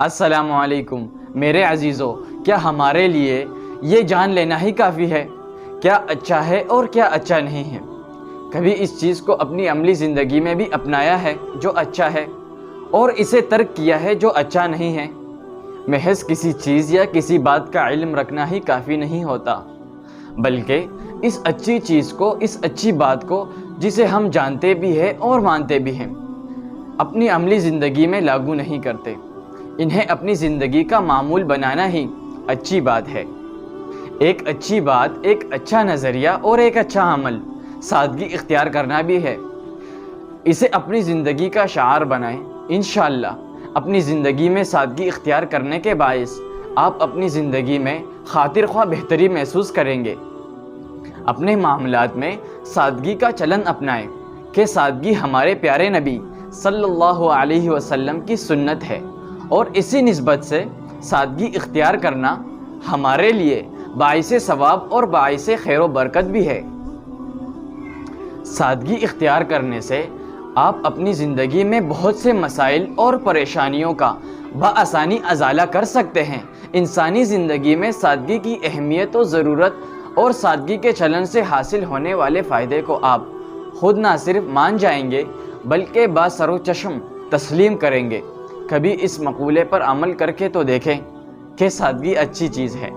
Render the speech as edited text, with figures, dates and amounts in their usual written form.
السلام علیکم میرے عزیزو، کیا ہمارے لیے یہ جان لینا ہی کافی ہے کیا اچھا ہے اور کیا اچھا نہیں ہے؟ کبھی اس چیز کو اپنی عملی زندگی میں بھی اپنایا ہے جو اچھا ہے، اور اسے ترک کیا ہے جو اچھا نہیں ہے؟ محض کسی چیز یا کسی بات کا علم رکھنا ہی کافی نہیں ہوتا، بلکہ اس اچھی چیز کو، اس اچھی بات کو جسے ہم جانتے بھی ہیں اور مانتے بھی ہیں، اپنی عملی زندگی میں لاگو نہیں کرتے۔ انہیں اپنی زندگی کا معمول بنانا ہی اچھی بات ہے۔ ایک اچھی بات، ایک اچھا نظریہ اور ایک اچھا عمل سادگی اختیار کرنا بھی ہے۔ اسے اپنی زندگی کا شعار بنائیں۔ انشاءاللہ اپنی زندگی میں سادگی اختیار کرنے کے باعث آپ اپنی زندگی میں خاطر خواہ بہتری محسوس کریں گے۔ اپنے معاملات میں سادگی کا چلن اپنائیں کہ سادگی ہمارے پیارے نبی صلی اللہ علیہ وسلم کی سنت ہے، اور اسی نسبت سے سادگی اختیار کرنا ہمارے لیے باعث ثواب اور باعث خیر و برکت بھی ہے۔ سادگی اختیار کرنے سے آپ اپنی زندگی میں بہت سے مسائل اور پریشانیوں کا بآسانی ازالہ کر سکتے ہیں۔ انسانی زندگی میں سادگی کی اہمیت و ضرورت اور سادگی کے چلن سے حاصل ہونے والے فائدے کو آپ خود نہ صرف مان جائیں گے بلکہ باسر و چشم تسلیم کریں گے۔ کبھی اس مقولے پر عمل کر کے تو دیکھیں کہ سادگی اچھی چیز ہے۔